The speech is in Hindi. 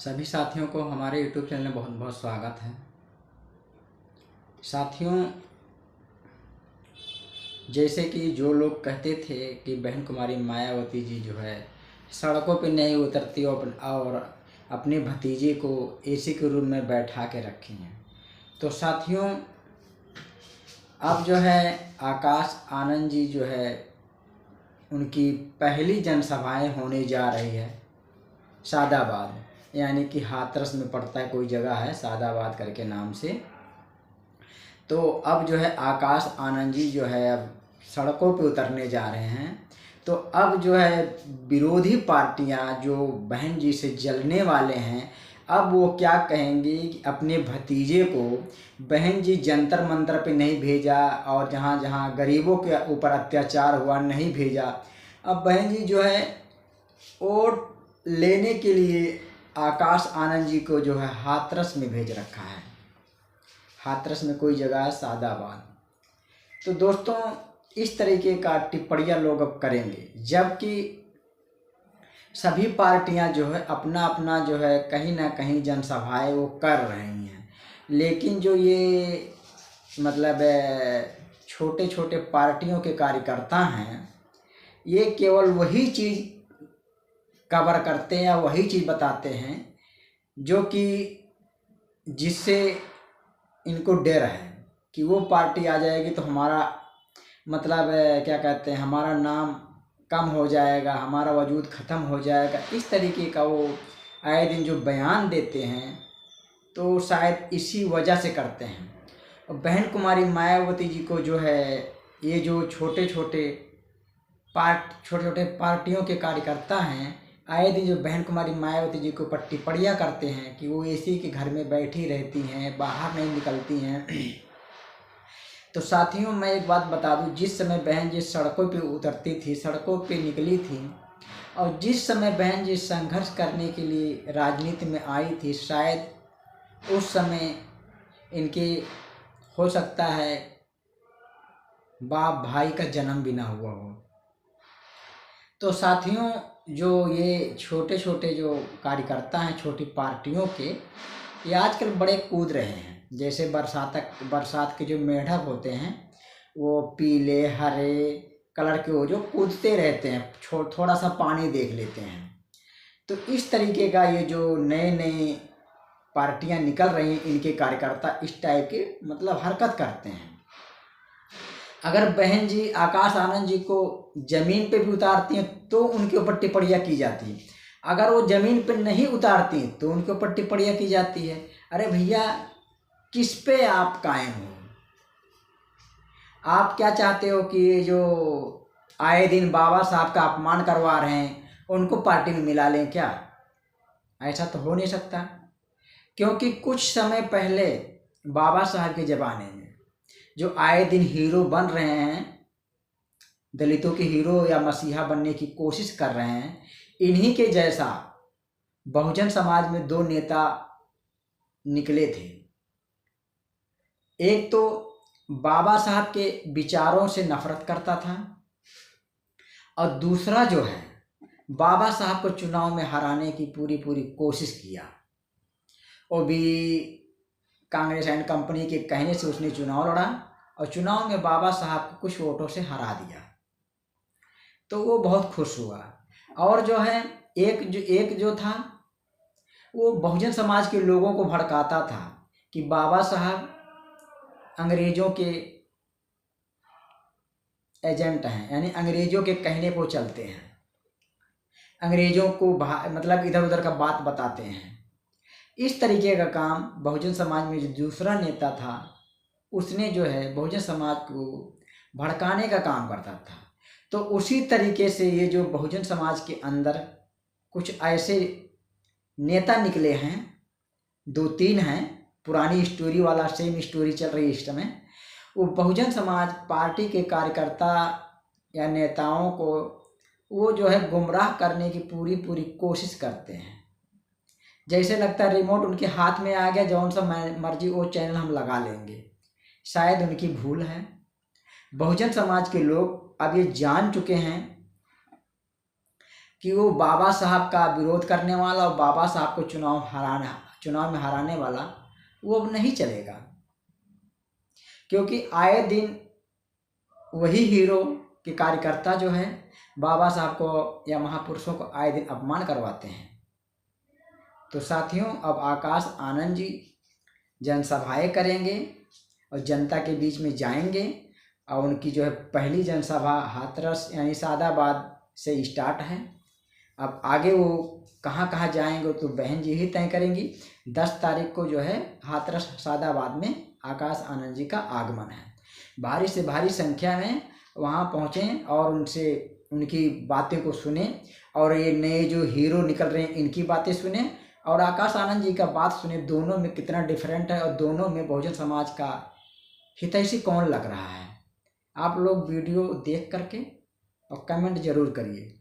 सभी साथियों को हमारे YouTube चैनल में बहुत बहुत स्वागत है। साथियों, जैसे कि जो लोग कहते थे कि बहन कुमारी मायावती जी जो है सड़कों पे नहीं उतरती और अपने भतीजे को एसी के रूम में बैठा के रखी हैं, तो साथियों अब जो है आकाश आनंद जी जो है उनकी पहली जनसभाएं होने जा रही है सादाबाद, यानी कि हाथरस में पड़ता है, कोई जगह है सादाबाद करके नाम से। तो अब जो है आकाश आनंद जी जो है अब सड़कों पे उतरने जा रहे हैं। तो अब जो है विरोधी पार्टियां जो बहन जी से जलने वाले हैं, अब वो क्या कहेंगी कि अपने भतीजे को बहन जी जंतर मंतर पे नहीं भेजा और जहाँ जहाँ गरीबों के ऊपर अत्याचार हुआ नहीं भेजा। अब बहन जी जो है वोट लेने के लिए आकाश आनंद जी को जो है हाथरस में भेज रखा है। हाथरस में कोई जगह है सादाबाद। तो दोस्तों इस तरीके का टिप्पणियाँ लोग अब करेंगे, जबकि सभी पार्टियां जो है अपना अपना जो है कहीं ना कहीं जनसभाएं वो कर रही हैं, लेकिन जो ये मतलब छोटे छोटे पार्टियों के कार्यकर्ता हैं, ये केवल वही चीज़ कवर करते हैं या वही चीज़ बताते हैं जो कि जिससे इनको डर है कि वो पार्टी आ जाएगी तो हमारा मतलब क्या कहते हैं, हमारा नाम कम हो जाएगा, हमारा वजूद ख़त्म हो जाएगा। इस तरीके का वो आए दिन जो बयान देते हैं, तो शायद इसी वजह से करते हैं। और बहन कुमारी मायावती जी को जो है ये जो छोटे छोटे पार्टियों के कार्यकर्ता हैं, आए दिन जो बहन कुमारी मायावती जी के ऊपर टिप्पणियाँ करते हैं कि वो एसी के घर में बैठी रहती हैं, बाहर नहीं निकलती हैं। तो साथियों मैं एक बात बता दूं, जिस समय बहन जी सड़कों पे उतरती थी, सड़कों पे निकली थी, और जिस समय बहन जी संघर्ष करने के लिए राजनीति में आई थी, शायद उस समय इनके हो सकता है बाप भाई का जन्म भी ना हुआ हो। तो साथियों जो ये छोटे छोटे जो कार्यकर्ता हैं छोटी पार्टियों के, ये आजकल बड़े कूद रहे हैं। जैसे बरसात के जो मेढक होते हैं वो पीले हरे कलर के वो जो कूदते रहते हैं, थोड़ा सा पानी देख लेते हैं। तो इस तरीके का ये जो नए नए पार्टियां निकल रही हैं, इनके कार्यकर्ता इस टाइप के मतलब हरकत करते हैं। अगर बहन जी आकाश आनंद जी को जमीन पे भी उतारती हैं तो उनके ऊपर टिप्पणियाँ की जाती है, अगर वो जमीन पे नहीं उतारती तो उनके ऊपर टिप्पणियाँ की जाती है। अरे भैया, किस पे आप कायम हो? आप क्या चाहते हो कि ये जो आए दिन बाबा साहब का अपमान करवा रहे हैं उनको पार्टी में मिला लें क्या? ऐसा तो हो नहीं सकता, क्योंकि कुछ समय पहले बाबा साहब के ज़माने में जो आए दिन हीरो बन रहे हैं, दलितों के हीरो या मसीहा बनने की कोशिश कर रहे हैं, इन्हीं के जैसा बहुजन समाज में दो नेता निकले थे। एक तो बाबा साहब के विचारों से नफरत करता था, और दूसरा जो है बाबा साहब को चुनाव में हराने की पूरी कोशिश किया। वो भी कांग्रेस एंड कंपनी के कहने से उसने चुनाव लड़ा और चुनाव में बाबा साहब को कुछ वोटों से हरा दिया, तो वो बहुत खुश हुआ। और जो है एक जो था वो बहुजन समाज के लोगों को भड़काता था कि बाबा साहब अंग्रेजों के एजेंट हैं, यानी अंग्रेजों के कहने पर चलते हैं, अंग्रेजों को मतलब इधर उधर का बात बताते हैं। इस तरीके का काम बहुजन समाज में जो दूसरा नेता था उसने जो है बहुजन समाज को भड़काने का काम करता था। तो उसी तरीके से ये जो बहुजन समाज के अंदर कुछ ऐसे नेता निकले हैं, 2-3 हैं, पुरानी स्टोरी वाला सेम स्टोरी चल रही है इस समय। वो बहुजन समाज पार्टी के कार्यकर्ता या नेताओं को वो जो है गुमराह करने की पूरी कोशिश करते हैं। जैसे लगता है रिमोट उनके हाथ में आ गया, जौन सा मर्जी वो चैनल हम लगा लेंगे। शायद उनकी भूल है। बहुजन समाज के लोग अब ये जान चुके हैं कि वो बाबा साहब का विरोध करने वाला और बाबा साहब को चुनाव में हराने वाला वो अब नहीं चलेगा, क्योंकि आए दिन वही हीरो के कार्यकर्ता जो है बाबा साहब को या महापुरुषों को आए दिन अपमान करवाते हैं। तो साथियों, अब आकाश आनंद जी जनसभाएं करेंगे और जनता के बीच में जाएंगे और उनकी जो है पहली जनसभा हाथरस यानी सादाबाद से स्टार्ट है। अब आगे वो कहाँ कहाँ जाएंगे तो बहन जी ही तय करेंगी। 10 तारीख को जो है हाथरस सादाबाद में आकाश आनंद जी का आगमन है। भारी से भारी संख्या में वहाँ पहुँचें और उनसे उनकी बातें को सुने और ये नए जो हीरो निकल रहे हैं इनकी बातें सुने और आकाश आनंद जी का बात सुने। दोनों में कितना डिफरेंट है और दोनों में बहुजन समाज का हितैषी कौन लग रहा है। आप लोग वीडियो देख करके और कमेंट जरूर करिए।